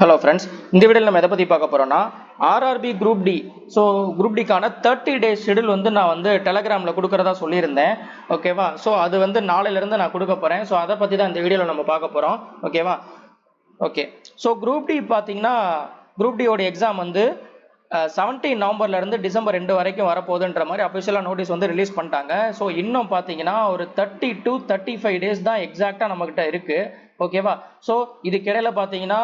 Hello friends, இந்த வீடியோவில் நம்ம எதை பற்றி பார்க்க போகிறோம்னா RRB group D. So group டிக்கான 30 டேஸ் ஷெடியூல் நான் டெலகிராமில் கொடுக்குறதா சொல்லியிருந்தேன். ஓகேவா? ஸோ அது நாளையிலேருந்து நான் கொடுக்க போகிறேன். ஸோ அதை பற்றி தான் இந்த வீடியோவில் நம்ம பார்க்க போகிறோம். ஓகேவா? ஓகே. ஸோ குரூப் டி பார்த்தீங்கன்னா குரூப் டியோட எக்ஸாம் 17 நவம்பர்லேருந்து டிசம்பர் 2 வரைக்கும் வரப்போகுதுன்ற மாதிரி அஃபிஷியலாக நோட்டீஸ் ரிலீஸ் பண்ணிட்டாங்க. ஸோ இன்னும் பார்த்தீங்கன்னா ஒரு 30 to 35 டேஸ் தான் எக்ஸாக்டாக நம்மக்கிட்ட இருக்குது. ஓகேவா? ஸோ இதுக்கிடையில பார்த்தீங்கன்னா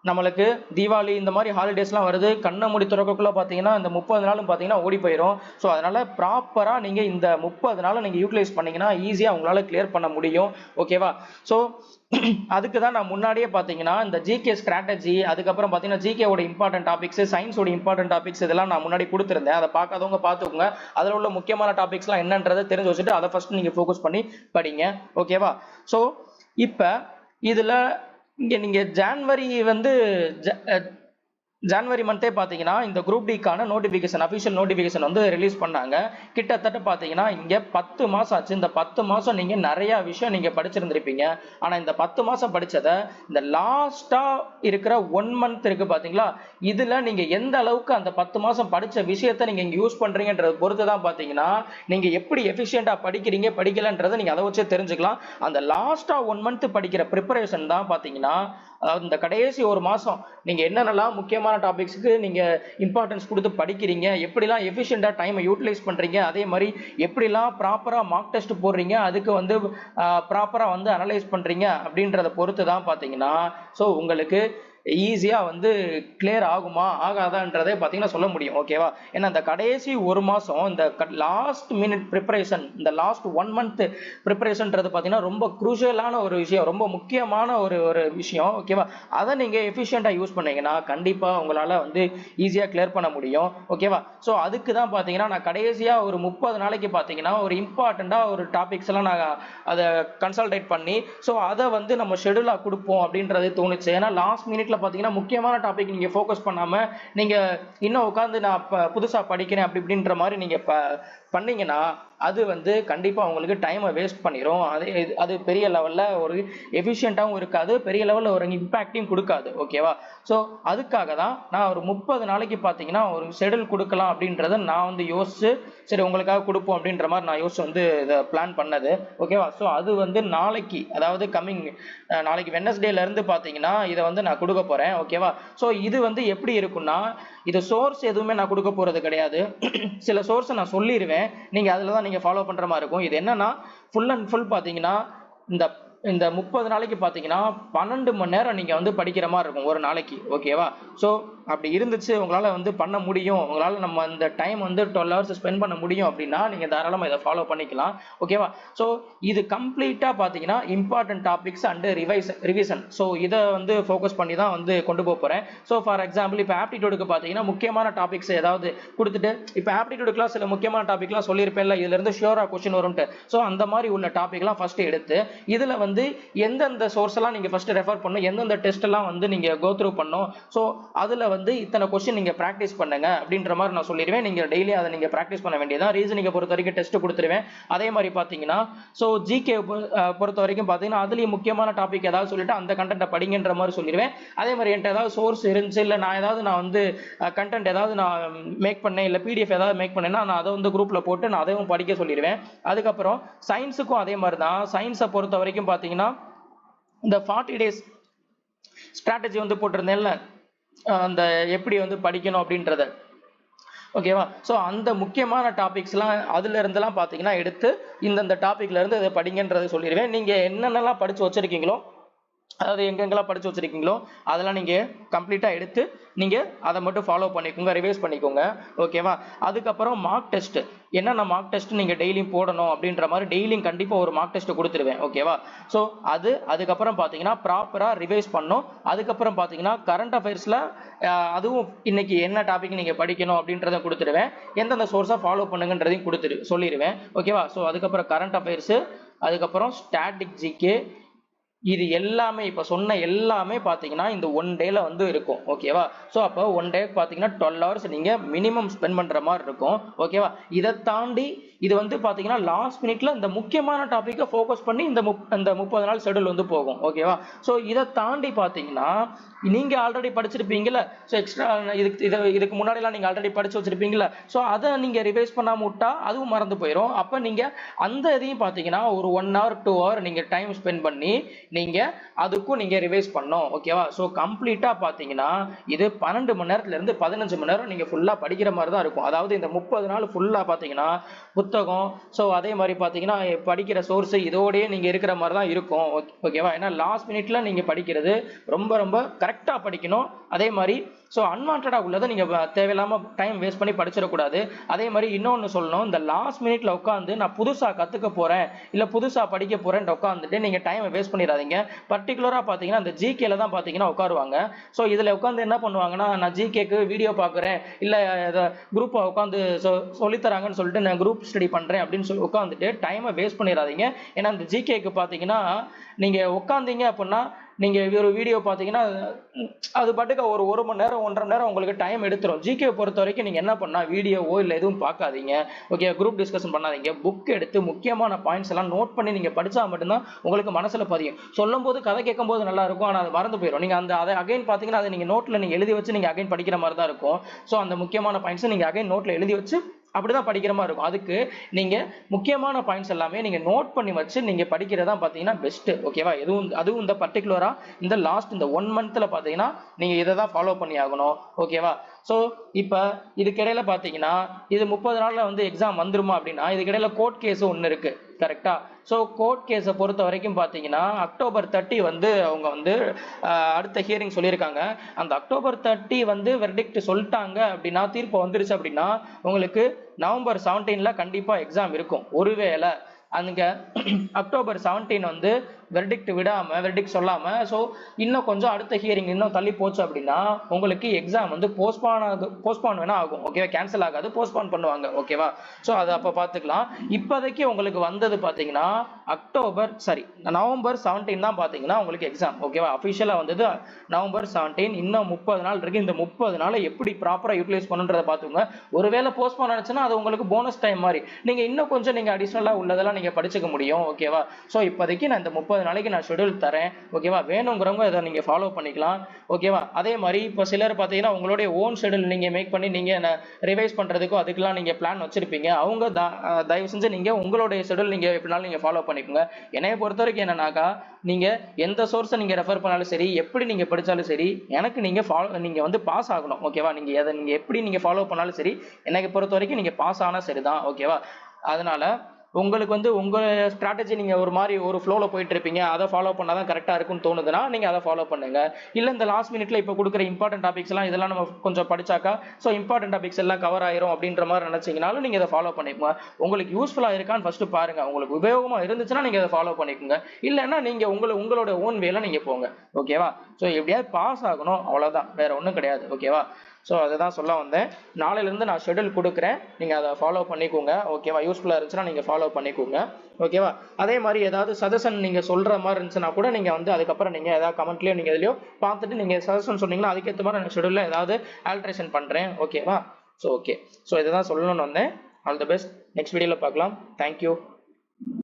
நம்மளுக்கு தீபாவளி இந்த மாதிரி ஹாலிடேஸ்லாம் வருது. கண்ணை மூடி திறக்கக்குள்ள பார்த்தீங்கன்னா இந்த 30 நாளும் பார்த்தீங்கன்னா ஓடி போயிடும். ஸோ அதனால ப்ராப்பராக நீங்கள் இந்த 30 நாளும் நீங்கள் யூட்டிலைஸ் பண்ணீங்கன்னா ஈஸியாக உங்களால் கிளியர் பண்ண முடியும். ஓகேவா? ஸோ அதுக்கு தான் நான் முன்னாடியே பார்த்தீங்கன்னா இந்த ஜிகே ஸ்ட்ராட்டஜி, அதுக்கப்புறம் பார்த்தீங்கன்னா ஜிகேவோட இம்பார்ட்டன்ட் டாபிக்ஸ், சயின்ஸோட இம்பார்ட்டன்ட் டாபிக்ஸ் இதெல்லாம் நான் முன்னாடி கொடுத்துருந்தேன். அதை பார்க்காதவங்க பார்த்துக்கோங்க. அதில் உள்ள முக்கியமான டாபிக்ஸ்லாம் என்னன்றதை தெரிஞ்சு வச்சுட்டு அதை ஃபர்ஸ்ட் நீங்கள் ஃபோக்கஸ் பண்ணி படிங்க. ஓகேவா? ஸோ இப்போ இதில் இங்கே நீங்கள் ஜான்வரி மந்தே பார்த்தீங்கன்னா இந்த குரூப் டிக்கான நோட்டிஃபிகேஷன், அஃபிஷியல் நோட்டிஃபிகேஷன் ரிலீஸ் பண்ணாங்க. கிட்டத்தட்ட பார்த்தீங்கன்னா இங்கே 10 மாதம் ஆச்சு. இந்த 10 மாதம் நீங்கள் நிறையா விஷயம் நீங்கள் படிச்சிருந்திருப்பீங்க. ஆனால் இந்த 10 மாதம் படித்ததை இந்த லாஸ்ட்டாக இருக்கிற 1 மந்த் இருக்குது பார்த்தீங்களா, இதில் நீங்கள் எந்த அளவுக்கு அந்த 10 மாதம் படித்த விஷயத்தை நீங்கள் இங்கே யூஸ் பண்ணுறீங்கன்றத பொறுத்து தான் பார்த்தீங்கன்னா நீங்கள் எப்படி எஃபிஷியண்ட்டாக படிக்கிறீங்க படிக்கலன்றதை நீங்கள் அதை வச்சே தெரிஞ்சுக்கலாம். அந்த லாஸ்ட்டாக 1 மந்த் படிக்கிற ப்ரிப்பரேஷன் தான் பார்த்தீங்கன்னா, அதாவது இந்த கடைசி ஒரு மாதம் நீங்கள் என்னென்னலாம் முக்கியமான டாபிக்ஸுக்கு நீங்கள் இம்பார்ட்டன்ஸ் கொடுத்து படிக்கிறீங்க, எப்படிலாம் எஃபிஷியண்டாக டைமை யூட்டிலைஸ் பண்ணுறீங்க, அதே மாதிரி எப்படிலாம் ப்ராப்பராக மார்க் டெஸ்ட் போடுறீங்க, அதுக்கு ப்ராப்பராக அனலைஸ் பண்ணுறீங்க அப்படின்றத பொறுத்து தான் பார்த்தீங்கன்னா ஸோ உங்களுக்கு ஈஸியாக கிளியர் ஆகுமா ஆகாதான்றதே பார்த்தீங்கன்னா சொல்ல முடியும். ஓகேவா? ஏன்னா இந்த கடைசி ஒரு மாதம் இந்த லாஸ்ட் மினிட் ப்ரிப்பரேஷன், இந்த லாஸ்ட் 1 மந்த் ப்ரிப்பரேஷன்றது பார்த்தீங்கன்னா ரொம்ப குரூஷியலான ஒரு விஷயம், ரொம்ப முக்கியமான ஒரு விஷயம். ஓகேவா? அதை நீங்கள் எஃபிஷியண்டாக யூஸ் பண்ணீங்கன்னா கண்டிப்பாக உங்களால் ஈஸியாக கிளியர் பண்ண முடியும். ஓகேவா? ஸோ அதுக்கு தான் பார்த்தீங்கன்னா நான் கடைசியாக ஒரு 30 நாளைக்கு பார்த்தீங்கன்னா ஒரு இம்பார்ட்டண்ட்டாக ஒரு டாபிக்ஸ் எல்லாம் நான் அதை கன்சல்டேட் பண்ணி ஸோ அதை நம்ம ஷெடியூலாக கொடுப்போம் அப்படின்றது தோணுச்சு. ஏன்னா லாஸ்ட் மினிட்ல பார்த்தீங்கன்னா முக்கியமான டாபிக் நீங்கள் ஃபோக்கஸ் பண்ணாமல் நீங்கள் இன்னும் உட்காந்து நான் புதுசாக படிக்கிறேன் அப்படி இப்படின்ற மாதிரி நீங்கள் பண்ணீங்கன்னா அது கண்டிப்பாக உங்களுக்கு டைமை வேஸ்ட் பண்ணிடும். அது பெரிய லெவலில் ஒரு எஃபிஷியண்ட்டாகவும் இருக்காது, பெரிய லெவலில் ஒரு இம்பேக்டையும் கொடுக்காது. ஓகேவா? ஸோ அதுக்காக தான் நான் ஒரு 30 நாளைக்கு பார்த்தீங்கன்னா ஒரு ஷெடியூல் கொடுக்கலாம் அப்படின்றத நான் யோசிச்சு சரி உங்களுக்காக கொடுப்போம் அப்படின்ற மாதிரி நான் யோசிச்சு இதை பிளான் பண்ணது. ஓகேவா? ஸோ அது நாளைக்கு, அதாவது கம்மிங் நாளைக்கு வெட்னஸ்டேலேருந்து பார்த்தீங்கன்னா இதை நான் கொடுக்க போகிறேன். ஓகேவா? ஸோ இது எப்படி இருக்குன்னா, இது சோர்ஸ் எதுவுமே நான் கொடுக்க போகிறது கிடையாது. சில சோர்ஸை நான் சொல்லிடுவேன், நீங்கள் அதில் தான் நீங்கள் ஃபாலோ பண்ணுற மாதிரி இருக்கும். இது என்னன்னா ஃபுல் அண்ட் ஃபுல் பார்த்தீங்கன்னா இந்த 30 நாளைக்கு பார்த்தீங்கன்னா 12 மணி நேரம் நீங்கள் படிக்கிற மாதிரி இருக்கும் ஒரு நாளைக்கு. ஓகேவா? ஸோ அப்படி இருந்துச்சு உங்களால் பண்ண முடியும், உங்களால் நம்ம இந்த டைம் 12 ஹவர்ஸ் ஸ்பெண்ட் பண்ண முடியும் அப்படின்னா நீங்கள் தாராளமாக இதை ஃபாலோ பண்ணிக்கலாம். ஓகேவா? ஸோ இது கம்ப்ளீட்டாக பார்த்தீங்கன்னா important topics and revision. So இதை ஃபோக்கஸ் பண்ணி தான் கொண்டு போக போகிறேன். ஸோ ஃபார் எக்ஸாம்பிள் இப்போ ஆப்டிடியூடுக்கு பார்த்தீங்கன்னா முக்கியமான டாபிக்ஸ் ஏதாவது கொடுத்துட்டு, இப்போ ஆப்டிடியூடுக்குலாம் சில முக்கியமான டாபிக்லாம் சொல்லியிருப்பேன்ல, இதுலேருந்து ஷியோராக கொஸ்டின் வரும்ட்டு. ஸோ அந்த மாதிரி உள்ள டாபிக்லாம் ஃபஸ்ட்டு எடுத்து இதில் எந்தெந்த சோர்ஸ் எல்லாம் நீங்கள் ஃபஸ்ட்டு ரெஃபர் பண்ணணும், எந்தெந்த டெஸ்ட் எல்லாம் நீங்கள் கோ த்ரூ பண்ணணும், ஸோ அதில் இத்தனை கொஸ்டின் நீங்கள் ப்ராக்டிஸ் பண்ணுங்க அப்படின்ற மாதிரி நான் சொல்லிடுவேன். நீங்கள் டெய்லி அதை நீங்கள் ப்ராக்டிஸ் பண்ண வேண்டியதான். ரீசனிங்கை பொறுத்த வரைக்கும் டெஸ்ட் கொடுத்துருவேன். அதே மாதிரி பார்த்தீங்கன்னா ஸோ ஜிகே பொறுத்த வரைக்கும் பார்த்தீங்கன்னா அதுலேயும் முக்கியமான டாபிக் ஏதாவது சொல்லிட்டு அந்த கண்டென்ட்டை படிங்கன்ற மாதிரி சொல்லிடுவேன். அதே மாதிரி என்கிட்ட ஏதாவது சோர்ஸ் இருந்துச்சு, இல்லை நான் கண்டென்ட் ஏதாவது நான் மேக் பண்ணேன், இல்லை பிடிஎஃப் ஏதாவது மேக் பண்ணேன்னா நான் அதை குரூப்பில் போட்டு நான் அதையும் படிக்க சொல்லிடுவேன். அதுக்கப்புறம் சயின்ஸுக்கும் அதே மாதிரி தான். சயின்ஸை பொறுத்த வரைக்கும் பார்த்தீங்கன்னா இந்த 40 டேஸ் ஸ்ட்ராட்டஜி போட்டிருந்தேன்ல, அந்த எப்படி படிக்கணும் அப்படின்றத. ஓகேவா? ஸோ அந்த முக்கியமான டாபிக்ஸ்லாம் அதுல இருந்தெல்லாம் பார்த்தீங்கன்னா எடுத்து இந்தந்த டாபிக்ல இருந்து இதை படிங்கன்றதை சொல்லிடுவேன். நீங்கள் என்னென்னலாம் படித்து வச்சிருக்கீங்களோ, அதாவது எங்கெங்கெல்லாம் படித்து வச்சிருக்கீங்களோ அதெல்லாம் நீங்கள் கம்ப்ளீட்டாக எடுத்து நீங்கள் அதை மட்டும் ஃபாலோ பண்ணிக்கோங்க, ரிவைஸ் பண்ணிக்கோங்க. ஓகேவா? அதுக்கப்புறம் மார்க் டெஸ்ட், என்னென்ன மார்க் டெஸ்ட் நீங்கள் டெய்லியும் போடணும் அப்படின்ற மாதிரி டெய்லியும் கண்டிப்பாக ஒரு மார்க் டெஸ்ட் கொடுத்துருவேன். ஓகேவா? ஸோ அதுக்கப்புறம் பார்த்தீங்கன்னா ப்ராப்பராக ரிவைஸ் பண்ணணும். அதுக்கப்புறம் பார்த்தீங்கன்னா கரண்ட் அஃபேர்ஸில் அதுவும் இன்னைக்கு என்ன டாபிக் நீங்கள் படிக்கணும் அப்படின்றத கொடுத்துருவேன். எந்தெந்த சோர்ஸாக ஃபாலோ பண்ணுங்கன்றதையும் சொல்லிடுவேன். ஓகேவா? ஸோ அதுக்கப்புறம் கரண்ட் அஃபேர்ஸு, அதுக்கப்புறம் ஸ்டாட்டிக் ஜிகே, இது எல்லாமே இப்போ சொன்ன எல்லாமே பார்த்தீங்கன்னா இந்த 1 டேல இருக்கும். ஓகேவா? ஸோ அப்போ 1 டே பார்த்தீங்கன்னா 12 ஹவர்ஸ் நீங்கள் மினிமம் ஸ்பெண்ட் பண்ணுற மாதிரி இருக்கும். ஓகேவா? இதை தாண்டி இது பார்த்தீங்கன்னா லாஸ்ட் மினிட்ல இந்த முக்கியமான டாப்பிக்கை ஃபோக்கஸ் பண்ணி இந்த 30 நாள் ஷெடியூல் போகும். ஓகேவா? ஸோ இதை தாண்டி பார்த்தீங்கன்னா நீங்க ஆல்ரெடி படிச்சிருப்பீங்கல்ல, ஸோ எக்ஸ்ட்ரா இதுக்கு முன்னாடிலாம் நீங்க ஆல்ரெடி படிச்சு வச்சிருப்பீங்கல்ல, ஸோ அதை நீங்க ரிவைஸ் பண்ணாம விட்டா அதுவும் மறந்து போயிடும். அப்ப நீங்க அந்த இதையும் பாத்தீங்கன்னா ஒரு 1 hour 2 hour நீங்க டைம் ஸ்பெண்ட் பண்ணி நீங்க அதுக்கும் நீங்க ரிவைஸ் பண்ணணும். ஓகேவா? ஸோ கம்ப்ளீட்டா பாத்தீங்கன்னா இது 12 மணி நேரத்துல இருந்து 15 மணி நேரம் நீங்க ஃபுல்லா படிக்கிற மாதிரி தான் இருக்கும். அதாவது இந்த 30 நாள் ஃபுல்லா பாத்தீங்கன்னா புத்தகம், ஸோ அதே மாதிரி பாத்தீங்கன்னா படிக்கிற சோர்ஸ் இதோடய நீங்க இருக்கிற மாதிரி தான் இருக்கும். ஓகேவா? ஏன்னா லாஸ்ட் மினிட்ல நீங்க படிக்கிறது ரொம்ப ரொம்ப கரெக்டா படிக்கணும். அதே மாதிரி ஸோ அன்வான்டா உள்ளதை நீங்க தேவையில்லாம டைம் வேஸ்ட் பண்ணி படிச்சிடக்கூடாது. அதே மாதிரி இன்னொன்னு சொல்லணும், இந்த லாஸ்ட் மினிட்ல உட்காந்து நான் புதுசா கத்துக்க போறேன் இல்ல புதுசா படிக்க போறேன் உட்காந்துட்டு நீங்க டைம் வேஸ்ட் பண்ணிடாதீங்க. பர்டிகுலரா பாத்தீங்கன்னா இந்த ஜிகேல தான் பாத்தீங்கன்னா உட்காருவாங்க. ஸோ இதுல உட்காந்து என்ன பண்ணுவாங்கன்னா, நான் ஜிகேக்கு வீடியோ பாக்குறேன் இல்ல குரூப் உட்காந்து சொல்லித்தராங்கன்னு சொல்லிட்டு நான் குரூப் ஸ்டடி பண்றேன் அப்படின்னு சொல்லி உட்காந்துட்டு டைமை வேஸ்ட் பண்ணிடாதீங்க. ஏன்னா இந்த ஜிகேக்கு பாத்தீங்கன்னா நீங்க உட்காந்தீங்க அப்படின்னா நீங்க ஒரு வீடியோ பாத்தீங்கன்னா அது பாட்டுக்கு ஒரு மணி நேரம் 1.5 மணி நேரம் உங்களுக்கு டைம் எடுத்துரும். ஜிகே பொறுத்த வரைக்கும் நீங்க என்ன பண்ணா வீடியோவோ இல்ல எதுவும் பார்க்காதீங்க. ஓகே, குரூப் டிஸ்கஷன் பண்ணாதீங்க. புக் எடுத்து முக்கியமான பாயிண்ட்ஸ் எல்லாம் நோட் பண்ணி நீங்க படிச்சா மட்டும்தான் உங்களுக்கு மனசுல பதியும். சொல்லும் போது கதை கேட்கும் போது நல்லா இருக்கும், ஆனா அது மறந்து போயிடும். நீங்க அதை அகைன் பாத்தீங்கன்னா அதை நீங்க நோட்ல நீங்க எழுதி வச்சு நீங்க அகைன் படிக்கிற மாதிரி தான் இருக்கும். ஸோ அந்த முக்கியமான பாயிண்ட்ஸ் நீங்க அகைன் நோட்ல எழுதி வச்சு அப்படிதான் படிக்கிற மாதிரி இருக்கும். அதுக்கு நீங்க முக்கியமான பாயிண்ட்ஸ் எல்லாமே நீங்க நோட் பண்ணி வச்சு நீங்க படிக்கிறதா பாத்தீங்கன்னா பெஸ்ட். ஓகேவா? அதுவும் இந்த பர்டிகுலரா இந்த லாஸ்ட் இந்த 1 monthல பாத்தீங்கன்னா நீங்க இதை தான் ஃபாலோ பண்ணி ஆகணும். ஓகேவா? ஸோ இப்போ இதுக்கிடையில பாத்தீங்கன்னா இது 30 நாள்ல வந்து எக்ஸாம் வந்துருமா அப்படின்னா இதுக்கிடையில கோர்ட் கேஸ் ஒன்று இருக்கு. கரெக்டா? ஸோ கோர்ட் கேஸை பொறுத்த வரைக்கும் பார்த்தீங்கன்னா October 30 வந்து அவங்க வந்து அடுத்த ஹியரிங் சொல்லியிருக்காங்க. அந்த October 30 வந்து வெர்டிக்ட் சொல்லிட்டாங்க அப்படின்னா, தீர்ப்பு வந்துருச்சு அப்படின்னா உங்களுக்கு November 17ல கண்டிப்பா எக்ஸாம் இருக்கும். ஒருவேளை அங்க October 17 வந்து வெர்டிக்ட் சொல்லாம ஸோ இன்னும் கொஞ்சம் அடுத்த ஹியரிங் இன்னும் தள்ளி போச்சு அப்படின்னா உங்களுக்கு எக்ஸாம் வந்து போஸ்ட்பான் வேணா ஆகும். ஓகேவா? கேன்சல் ஆகாது, போஸ்ட்பான் பண்ணுவாங்க. ஓகேவா? ஸோ அது அப்ப பாத்துக்கலாம். இப்போதைக்கு உங்களுக்கு வந்தது பாத்தீங்கன்னா November 17 தான் பாத்தீங்கன்னா உங்களுக்கு எக்ஸாம். ஓகேவா? அபிஷியலா வந்தது November 17. இன்னும் 30 நாள் இருக்கு. இந்த 30 நாளை எப்படி ப்ராப்பரா யூட்டிலைஸ் பண்ணுன்றதை பாத்துக்கோங்க. ஒருவேளை போஸ்ட்பான் ஆச்சுன்னா அது உங்களுக்கு போனஸ் டைம் மாதிரி நீங்க இன்னும் கொஞ்சம் நீங்க அடிஷனலா உள்ளதெல்லாம் நீங்க படிச்சுக்க முடியும். ஓகேவா? ஸோ இப்போதைக்கு நான் இந்த 30 நாளைக்கு நான் ஷெட்யூல் தரேன். ஓகேவா? வேணுங்கிறவங்க இதை நீங்க ஃபாலோ பண்ணிக்கலாம். ஓகேவா? அதே மாதிரி இப்போ சிலர் பார்த்தீங்கன்னா உங்களுடைய ஓன் ஷெட்யூல் நீங்க மேக் பண்ணி நீங்க ரிவைஸ் பண்றதுக்கும் அதுக்கெல்லாம் நீங்க பிளான் வச்சிருப்பீங்க. அவங்க தயவு செஞ்சு நீங்க உங்களுடைய ஷெட்யூல் நீங்க எப்படினாலும் நீங்க ஃபாலோ பண்ணிக்கோங்க. என்னைய பொறுத்த வரைக்கும் என்னன்னாக்கா, நீங்க எந்த சோர்ஸை நீங்க ரெஃபர் பண்ணாலும் சரி, எப்படி நீங்க படிச்சாலும் சரி, எனக்கு நீங்க வந்து பாஸ் ஆகணும். ஓகேவா? நீங்க எப்படி நீங்க ஃபாலோ பண்ணாலும் சரி, எனக்கு பொறுத்த வரைக்கும் நீங்க பாஸ் ஆனா சரிதான். ஓகேவா? அதனால உங்களுக்கு வந்து உங்க ஸ்ட்ராட்டஜி நீங்க ஒரு மாதிரி ஒரு ஃப்ளோல போயிட்டு இருப்பீங்க, அதை ஃபாலோ பண்ணாதான் கரெக்டா இருக்கும்னு தோணுதுன்னா நீங்க அதை ஃபாலோ பண்ணுங்க. இல்ல இந்த லாஸ்ட் மினிட்ல இப்ப கொடுக்குற இம்பார்ட்டன்ட் டாபிக்ஸ் எல்லாம் இதெல்லாம் நம்ம கொஞ்சம் படிச்சாக்கா ஸோ இம்பார்ட்டன்ட் டாபிக்ஸ் எல்லாம் கவர் ஆயிரும் அப்படின்ற மாதிரி நினைச்சீங்கனாலும் நீங்க இதை ஃபாலோ பண்ணிக்கோங்க. உங்களுக்கு யூஸ்ஃபுல்லா இருக்கான்னு ஃபர்ஸ்ட் பாருங்க. உங்களுக்கு உபயோகமா இருந்துச்சுன்னா நீங்க அதை ஃபாலோ பண்ணிக்கோங்க. இல்லைன்னா நீங்க உங்களோட ஓன் வேல நீங்க போங்க. ஓகேவா? ஸோ எப்படியாவது பாஸ் ஆகணும், அவ்வளவுதான், வேற ஒன்றும் கிடையாது. ஓகேவா? ஸோ அதை தான் சொல்ல வந்தேன். நாளையிலேருந்து நான் ஷெட்யூல் கொடுக்குறேன், நீங்கள் அதை ஃபாலோ பண்ணிக்கோங்க. ஓகேவா? யூஸ்ஃபுல்லாக இருந்துச்சுன்னா நீங்கள் ஃபாலோ பண்ணிக்கோங்க. ஓகேவா? அதே மாதிரி ஏதாவது சஜஷன் நீங்கள் சொல்கிற மாதிரி இருந்துச்சுன்னா கூட நீங்கள் வந்து அதுக்கப்புறம் நீங்கள் ஏதாவது கமெண்ட்லேயோ நீங்கள் எதுலையோ பார்த்துட்டு நீங்கள் சஜஷன் சொன்னீங்கன்னா அதுக்கேற்ற மாதிரி நான் ஷெட்யூலில் ஏதாவது ஆல்ட்ரேஷன் பண்ணுறேன். ஓகேவா? ஸோ ஓகே, ஸோ இதை தான் சொல்லணும்னு வந்தேன். All the best. நெக்ஸ்ட் வீடியோவில் பார்க்கலாம். தேங்க்யூ.